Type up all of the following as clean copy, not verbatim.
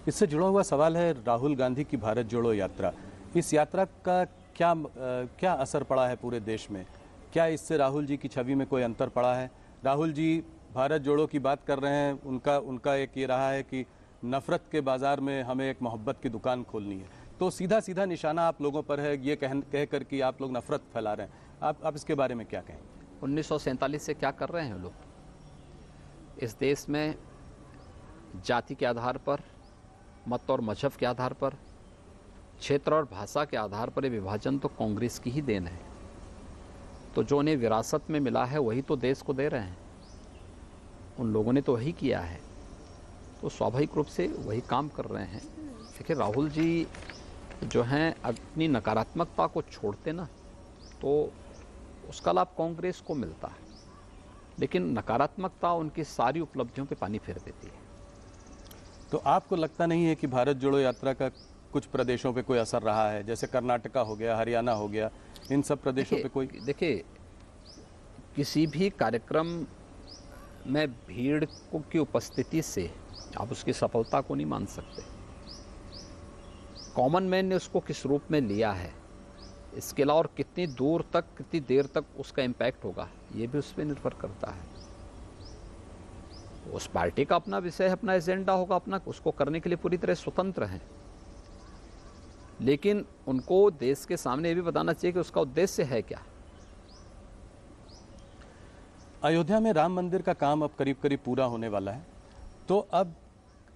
इससे जुड़ा हुआ सवाल है राहुल गांधी की भारत जोड़ो यात्रा। इस यात्रा का क्या असर पड़ा है पूरे देश में? क्या इससे राहुल जी की छवि में कोई अंतर पड़ा है? राहुल जी भारत जोड़ो की बात कर रहे हैं, उनका एक ये रहा है कि नफरत के बाजार में हमें एक मोहब्बत की दुकान खोलनी है। तो सीधा सीधा निशाना आप लोगों पर है, ये कह कर कि आप लोग नफरत फैला रहे हैं। आप इसके बारे में क्या कहेंगे? 1947 से क्या कर रहे हैं लोग? इस देश में जाति के आधार पर, मत और मजहब के आधार पर, क्षेत्र और भाषा के आधार पर ये विभाजन तो कांग्रेस की ही देन है। तो जो उन्हें विरासत में मिला है वही तो देश को दे रहे हैं, उन लोगों ने तो वही किया है, तो स्वाभाविक रूप से वही काम कर रहे हैं। देखिए, राहुल जी जो हैं अपनी नकारात्मकता को छोड़ते ना तो उसका लाभ कांग्रेस को मिलता है, लेकिन नकारात्मकता उनकी सारी उपलब्धियों पे पानी फेर देती है। तो आपको लगता नहीं है कि भारत जोड़ो यात्रा का कुछ प्रदेशों पे कोई असर रहा है? जैसे कर्नाटका हो गया, हरियाणा हो गया, इन सब प्रदेशों पे कोई? देखिए, किसी भी कार्यक्रम में भीड़ की उपस्थिति से आप उसकी सफलता को नहीं मान सकते। कॉमन मैन ने उसको किस रूप में लिया है, इसके अलावा और कितनी दूर तक, कितनी देर तक उसका इम्पैक्ट होगा, ये भी उस पर निर्भर करता है। उस पार्टी का अपना विषय है, अपना एजेंडा होगा, अपना उसको करने के लिए पूरी तरह स्वतंत्र हैं, लेकिन उनको देश के सामने ये भी बताना चाहिए कि उसका उद्देश्य है क्या। अयोध्या में राम मंदिर का काम अब करीब करीब पूरा होने वाला है, तो अब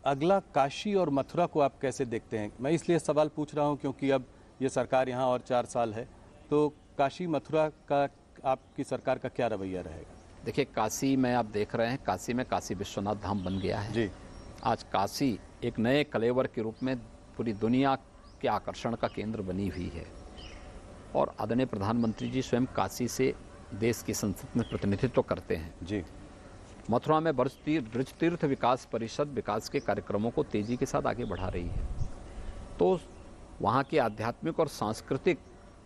अगला काशी और मथुरा को आप कैसे देखते हैं? मैं इसलिए सवाल पूछ रहा हूं क्योंकि अब ये सरकार यहाँ और 4 साल है, तो काशी मथुरा का आपकी सरकार का क्या रवैया रहेगा? देखिए, काशी में आप देख रहे हैं, काशी में काशी विश्वनाथ धाम बन गया है जी। आज काशी एक नए कलेवर के रूप में पूरी दुनिया के आकर्षण का केंद्र बनी हुई है, और आदरणीय प्रधानमंत्री जी स्वयं काशी से देश की संसद में प्रतिनिधित्व करते हैं। जी। मथुरा में ब्रज तीर्थ विकास परिषद विकास के कार्यक्रमों को तेजी के साथ आगे बढ़ा रही है, तो वहाँ के आध्यात्मिक और सांस्कृतिक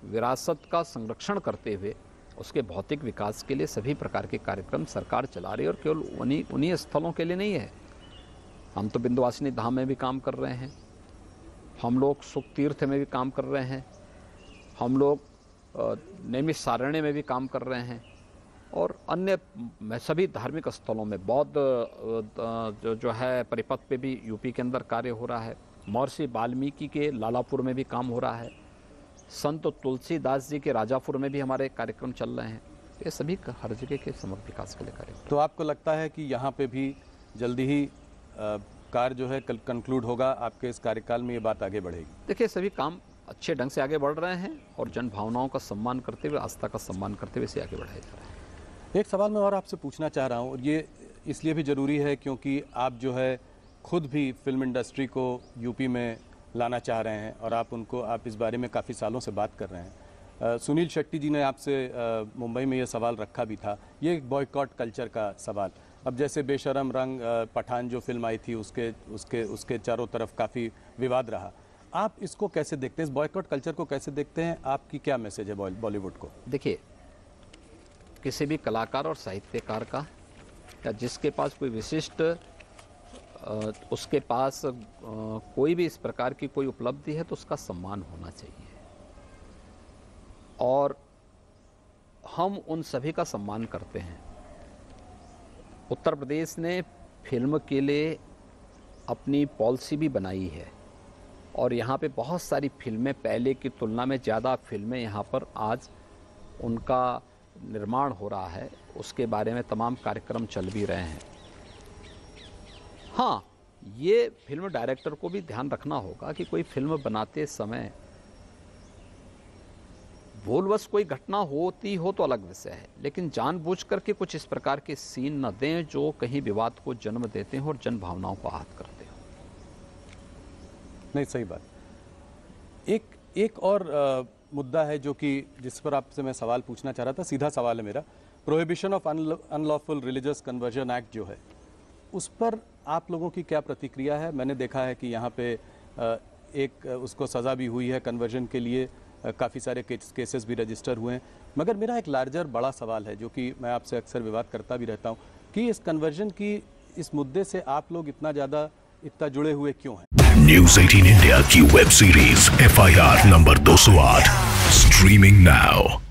विरासत का संरक्षण करते हुए उसके भौतिक विकास के लिए सभी प्रकार के कार्यक्रम सरकार चला रही है, और केवल उन्हीं स्थलों के लिए नहीं है। हम तो विंध्यवासिनी धाम में भी काम कर रहे हैं, हम लोग सुख तीर्थ में भी काम कर रहे हैं, हम लोग नैमिषारण्य में भी काम कर रहे हैं, और अन्य सभी धार्मिक स्थलों में बौद्ध जो है परिपथ पे भी यूपी के अंदर कार्य हो रहा है। महर्षि वाल्मीकि के लालापुर में भी काम हो रहा है, संत तुलसीदास जी के राजापुर में भी हमारे कार्यक्रम चल रहे हैं। ये सभी हर जगह के समग्र विकास के लिए कार्यक्रम। तो आपको लगता है कि यहाँ पे भी जल्दी ही कार्य जो है कंक्लूड होगा, आपके इस कार्यकाल में ये बात आगे बढ़ेगी? देखिए, सभी काम अच्छे ढंग से आगे बढ़ रहे हैं, और जन भावनाओं का सम्मान करते हुए, आस्था का सम्मान करते हुए इसे आगे बढ़ाया जा रहा है। एक सवाल मैं और आपसे पूछना चाह रहा हूँ, और ये इसलिए भी ज़रूरी है क्योंकि आप जो है खुद भी फिल्म इंडस्ट्री को यूपी में लाना चाह रहे हैं, और आप इस बारे में काफ़ी सालों से बात कर रहे हैं। सुनील शेट्टी जी ने आपसे मुंबई में ये सवाल रखा भी था, ये एक बॉयकॉट कल्चर का सवाल। अब जैसे बेशरम रंग पठान जो फिल्म आई थी, उसके चारों तरफ काफ़ी विवाद रहा। आप इसको कैसे देखते हैं, इस बॉयकॉट कल्चर को कैसे देखते हैं? आपकी क्या मैसेज है बॉलीवुड को? देखिए, किसी भी कलाकार और साहित्यकार का, या जिसके पास कोई विशिष्ट उसके पास कोई भी इस प्रकार की कोई उपलब्धि है, तो उसका सम्मान होना चाहिए, और हम उन सभी का सम्मान करते हैं। उत्तर प्रदेश ने फिल्म के लिए अपनी पॉलिसी भी बनाई है, और यहाँ पे बहुत सारी फिल्में, पहले की तुलना में ज़्यादा फिल्में यहाँ पर आज उनका निर्माण हो रहा है, उसके बारे में तमाम कार्यक्रम चल भी रहे हैं। हाँ, ये फिल्म डायरेक्टर को भी ध्यान रखना होगा कि कोई फिल्म बनाते समय भूलवश कोई घटना होती हो तो अलग विषय है, लेकिन जानबूझ करके कुछ इस प्रकार के सीन न दें जो कहीं विवाद को जन्म देते हो और जन भावनाओं को आहत करते हो। नहीं, सही बात। एक और मुद्दा है जो कि जिस पर आपसे मैं सवाल पूछना चाह रहा था, सीधा सवाल है मेरा। Prohibition of unlawful religious conversion act जो है, उस पर आप लोगों की क्या प्रतिक्रिया है? मैंने देखा है कि यहाँ पे एक उसको सज़ा भी हुई है कन्वर्जन के लिए, काफ़ी सारे केसेस भी रजिस्टर हुए हैं, मगर मेरा एक लार्जर बड़ा सवाल है जो कि मैं आपसे अक्सर विवाद करता भी रहता हूँ कि इस कन्वर्जन की इस मुद्दे से आप लोग इतना ज़्यादा इतना जुड़े हुए क्यों हैं। न्यूज़ 18 इंडिया की web series FIR number 208 streaming now.